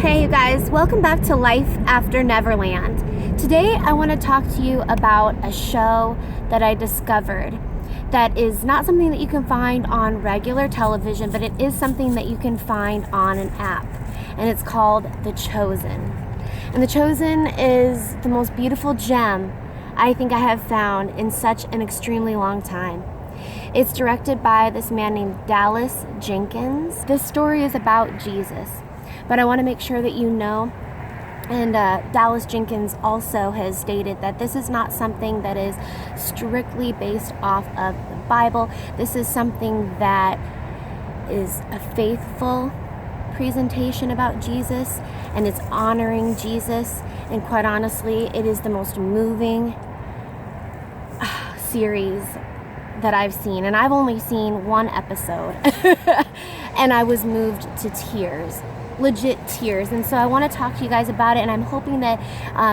Hey you guys, welcome back to Life After Neverland. Today I want to talk to you about a show that I discovered that is not something that you can find on regular television, but it is something that you can find on an app, and it's called The Chosen. And The Chosen is the most beautiful gem I think I have found in such an extremely long time. It's directed by this man named Dallas Jenkins. This story is about Jesus, but I want to make sure that you know, and Dallas Jenkins also has stated that this is not something that is strictly based off of the Bible. This is something that is a faithful presentation about Jesus, and it's honoring Jesus, and quite honestly, it is the most moving series that I've seen, and I've only seen one episode and I was moved to tears, legit tears. And so I want to talk to you guys about it, and I'm hoping that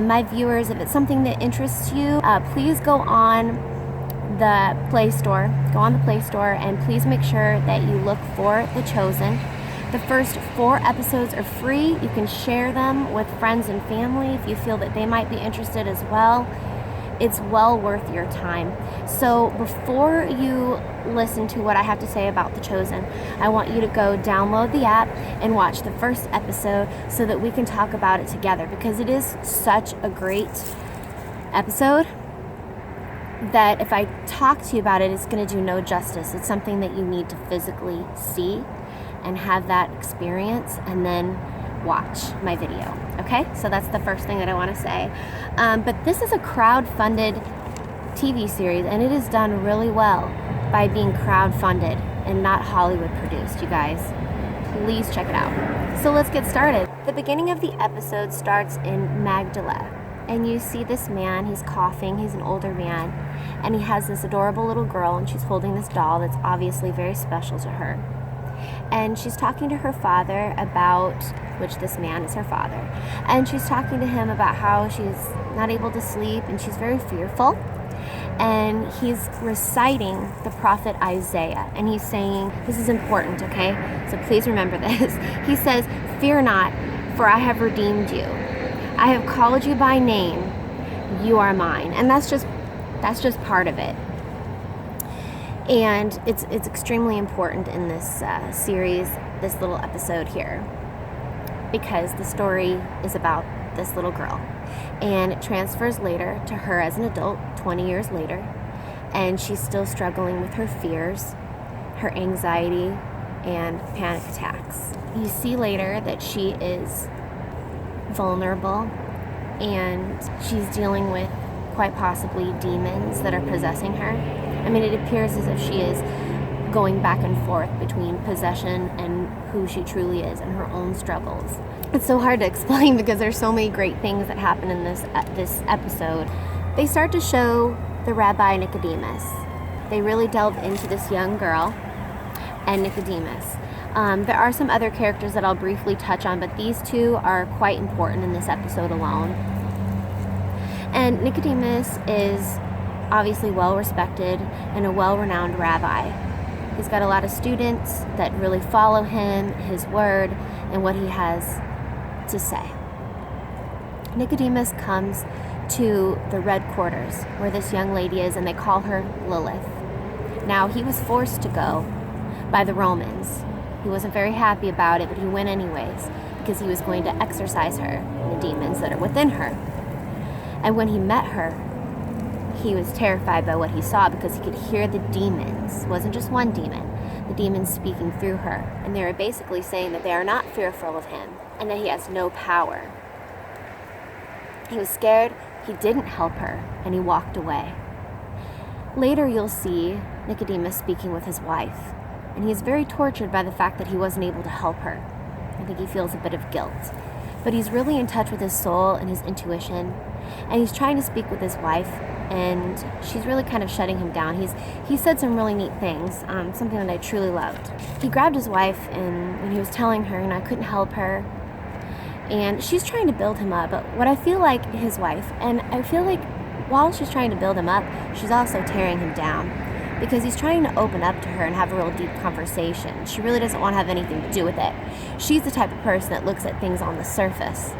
my viewers, if it's something that interests you, please go on the Play Store, and please make sure that you look for The Chosen. The first 4 episodes are free. You can share them with friends and family if you feel that they might be interested as well. It's well worth your time. So before you listen to what I have to say about The Chosen, I want you to go download the app and watch the first episode so that we can talk about it together, because it is such a great episode that if I talk to you about it, it's going to do no justice. It's something that you need to physically see and have that experience, and then watch my video. Okay, so that's the first thing that I want to say. But this is a crowd-funded TV series, and it is done really well by being crowd-funded and not Hollywood produced. You guys, please check it out. So let's get started. The beginning of the episode starts in Magdala, and you see this man. He's coughing. He's an older man, and he has this adorable little girl, and she's holding this doll that's obviously very special to her. And she's talking to her father about, which this man is her father, and she's talking to him about how she's not able to sleep and she's very fearful. And he's reciting the prophet Isaiah, and he's saying, this is important, okay? So please remember this. He says, "Fear not, for I have redeemed you. I have called you by name. You are mine." And that's just part of it. And it's extremely important in this series, this little episode here, because the story is about this little girl, and it transfers later to her as an adult 20 years later, and she's still struggling with her fears, her anxiety, and panic attacks. You see later that she is vulnerable, and she's dealing with quite possibly demons that are possessing her. I mean, it appears as if she is going back and forth between possession and who she truly is and her own struggles. It's so hard to explain because there's so many great things that happen in this episode. They start to show the Rabbi Nicodemus. They really delve into this young girl and Nicodemus. There are some other characters that I'll briefly touch on, but these two are quite important in this episode alone. And Nicodemus is obviously well-respected and a well-renowned rabbi. He's got a lot of students that really follow him, his word, and what he has to say. Nicodemus comes to the Red Quarters, where this young lady is, and they call her Lilith. Now, he was forced to go by the Romans. He wasn't very happy about it, but he went anyways, because he was going to exorcise her, the demons that are within her. And when he met her, he was terrified by what he saw, because he could hear the demons. It wasn't just one demon, the demons speaking through her. And they were basically saying that they are not fearful of him and that he has no power. He was scared, he didn't help her, and he walked away. Later you'll see Nicodemus speaking with his wife, and he's very tortured by the fact that he wasn't able to help her. I think he feels a bit of guilt. But he's really in touch with his soul and his intuition, and he's trying to speak with his wife, and she's really kind of shutting him down. He said some really neat things, something that I truly loved. He grabbed his wife, and when he was telling her, I couldn't help her, and she's trying to build him up. But what I feel like his wife, and I feel like while she's trying to build him up, she's also tearing him down, because he's trying to open up to her and have a real deep conversation. She really doesn't want to have anything to do with it. She's the type of person that looks at things on the surface.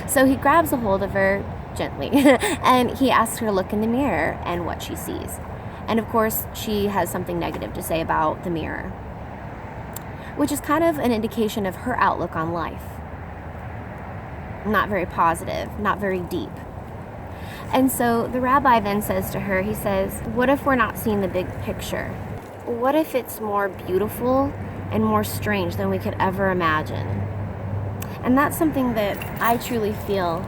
So he grabs a hold of her gently and he asks her to look in the mirror and what she sees. And of course, she has something negative to say about the mirror, which is kind of an indication of her outlook on life. Not very positive, not very deep. And so the rabbi then says to her, he says, what if we're not seeing the big picture? What if it's more beautiful and more strange than we could ever imagine? And that's something that I truly feel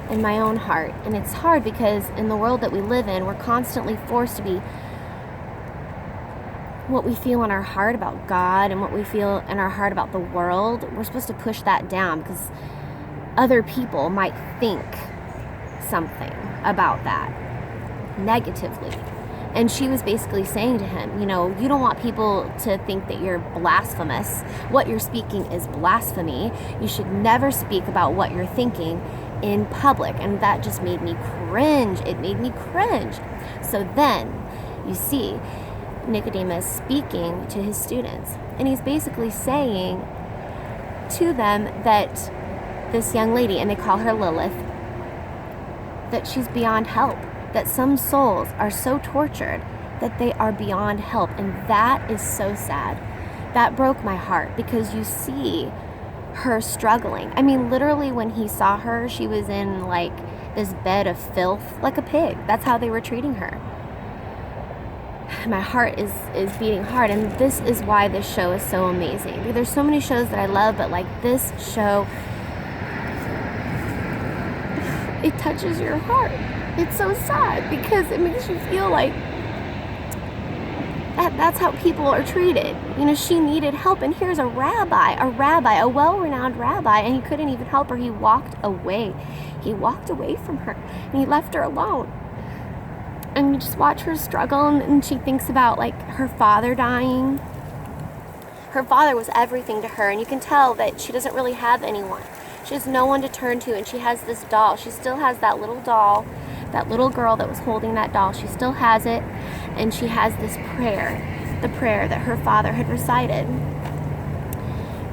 in my own heart. And it's hard because in the world that we live in, we're constantly forced to be what we feel in our heart about God and what we feel in our heart about the world. We're supposed to push that down because other people might think something about that negatively. And she was basically saying to him, you don't want people to think that you're blasphemous. What you're speaking is blasphemy. You should never speak about what you're thinking in public. And that just made me cringe. It made me cringe. So then, you see, Nicodemus speaking to his students. And he's basically saying to them that this young lady, and they call her Lilith, that she's beyond help. That some souls are so tortured that they are beyond help. And that is so sad. That broke my heart because you see her struggling. I mean, literally when he saw her, she was in like this bed of filth, like a pig. That's how they were treating her. My heart is beating hard. And this is why this show is so amazing. There's so many shows that I love, but like this show, it touches your heart. It's so sad because it makes you feel like that's how people are treated. She needed help, and here's a rabbi, a well-renowned rabbi, and he couldn't even help her. He walked away. He walked away from her, and he left her alone. And you just watch her struggle, and she thinks about like her father dying. Her father was everything to her, and you can tell that she doesn't really have anyone. She has no one to turn to, and she has this doll. She still has that little doll. That little girl that was holding that doll, she still has it, and she has this prayer, the prayer that her father had recited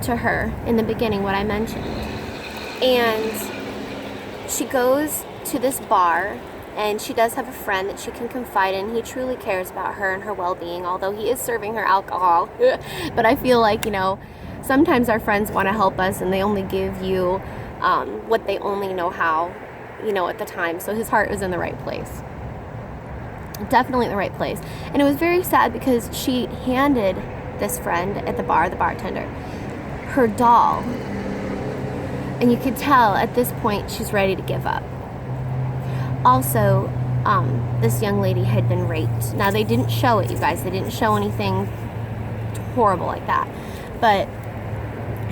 to her in the beginning, what I mentioned. And she goes to this bar, and she does have a friend that she can confide in. He truly cares about her and her well-being, although he is serving her alcohol. But I feel like, sometimes our friends want to help us, and they only give you what they only know how, at the time. So his heart was in the right place. Definitely in the right place. And it was very sad because she handed this friend at the bar, the bartender, her doll. And you could tell at this point she's ready to give up. Also, this young lady had been raped. Now, they didn't show it, you guys. They didn't show anything horrible like that. But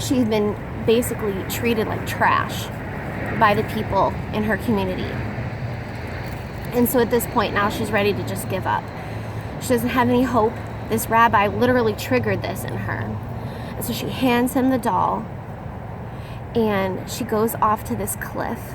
she'd been basically treated like trash by the people in her community. And so at this point now she's ready to just give up. She doesn't have any hope. This rabbi literally triggered this in her. And so she hands him the doll, and she goes off to this cliff.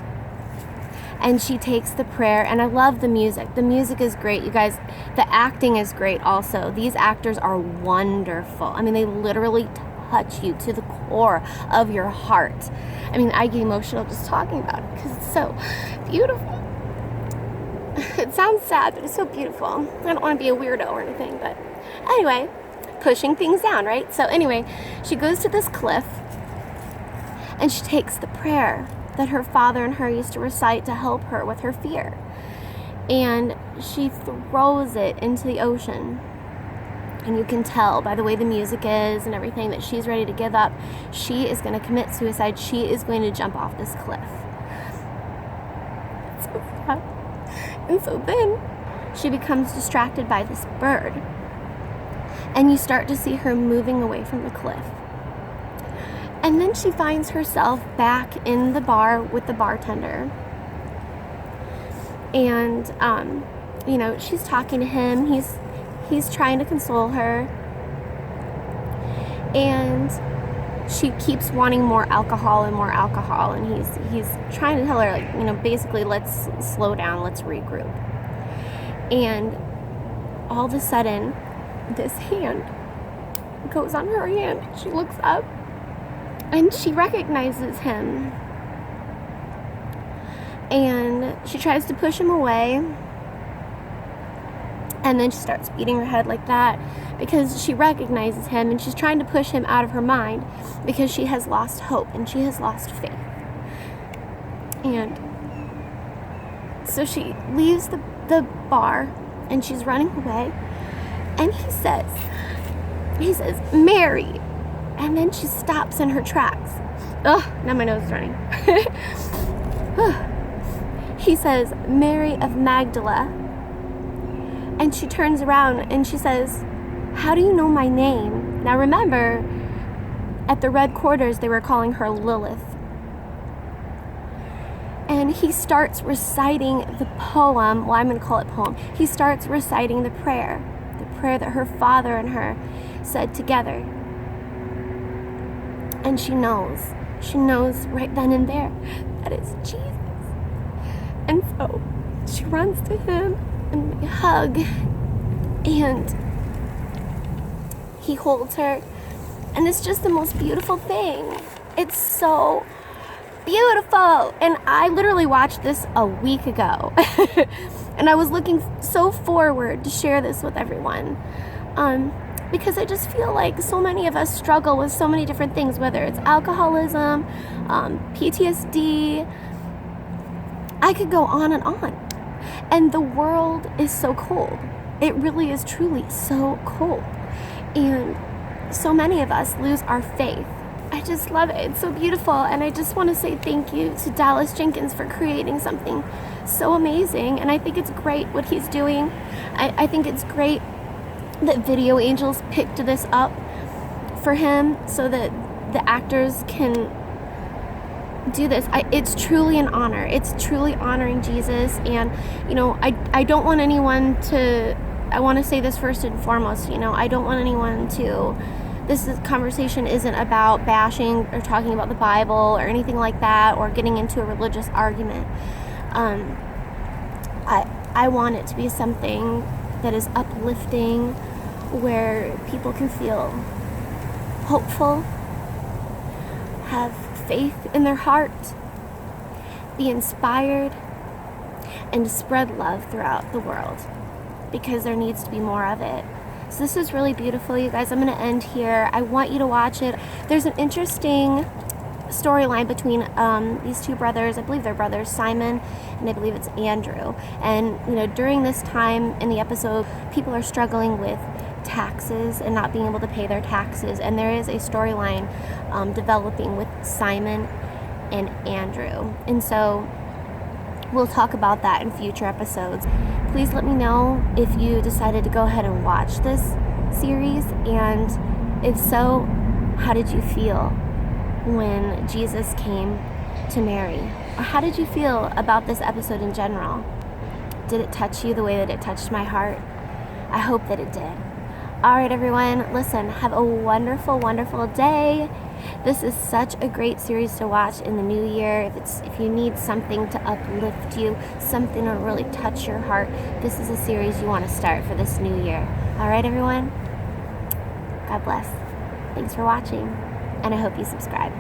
And she takes the prayer, and I love the music. The music is great, you guys. The acting is great also. These actors are wonderful. I mean, they literally touch you to the core of your heart. I mean, I get emotional just talking about it because it's so beautiful. It sounds sad, but it's so beautiful. I don't want to be a weirdo or anything, but anyway, pushing things down, right? So anyway, she goes to this cliff, and she takes the prayer that her father and her used to recite to help her with her fear. And she throws it into the ocean. And you can tell by the way the music is and everything that she's ready to give up. She is going to commit suicide. She is going to jump off this cliff. It's so sad. And so then she becomes distracted by this bird. And you start to see her moving away from the cliff. And then she finds herself back in the bar with the bartender. And, she's talking to him. He's trying to console her, and she keeps wanting more alcohol, and he's trying to tell her, like, basically, let's slow down, let's regroup. And all of a sudden, this hand goes on her hand. She looks up and she recognizes him. And she tries to push him away. And then she starts beating her head like that because she recognizes him, and she's trying to push him out of her mind because she has lost hope and she has lost faith. And so she leaves the bar and she's running away. And he says, Mary. And then she stops in her tracks. Ugh, now my nose is running. He says, Mary of Magdala. And she turns around and she says, how do you know my name? Now remember, at the Red Quarters, they were calling her Lilith. And he starts reciting the poem. Well, I'm going to call it poem. He starts reciting the prayer that her father and her said together. And she knows right then and there that it's Jesus. And so she runs to him and they hug, and he holds her, and it's just the most beautiful thing. It's so beautiful. And I literally watched this a week ago and I was looking so forward to share this with everyone, because I just feel like so many of us struggle with so many different things, whether it's alcoholism, PTSD. I could go on and on. And the world is so cold. It really is truly so cold. And so many of us lose our faith. I just love it. It's so beautiful. And I just want to say thank you to Dallas Jenkins for creating something so amazing. And I think it's great what he's doing. I think it's great that Video Angels picked this up for him so that the actors can do this. It's truly an honor. It's truly honoring Jesus. And I don't want anyone to, I want to say this first and foremost, I don't want anyone to, conversation isn't about bashing or talking about the Bible or anything like that, or getting into a religious argument. I want it to be something that is uplifting, where people can feel hopeful, have faith in their heart, be inspired, and to spread love throughout the world, because there needs to be more of it. So this is really beautiful, you guys. I'm going to end here. I want you to watch it. There's an interesting storyline between these two brothers. I believe they're brothers, Simon, and I believe it's Andrew. And during this time in the episode, people are struggling with taxes and not being able to pay their taxes, and there is a storyline developing with Simon and Andrew, and so we'll talk about that in future episodes. Please let me know if you decided to go ahead and watch this series, and if so, how did you feel when Jesus came to Mary? Or how did you feel about this episode in general? Did it touch you the way that it touched my heart? I hope that it did. All right, everyone, listen, have a wonderful, wonderful day. This is such a great series to watch in the new year. If you need something to uplift you, something to really touch your heart, this is a series you want to start for this new year. All right, everyone, God bless. Thanks for watching, and I hope you subscribe.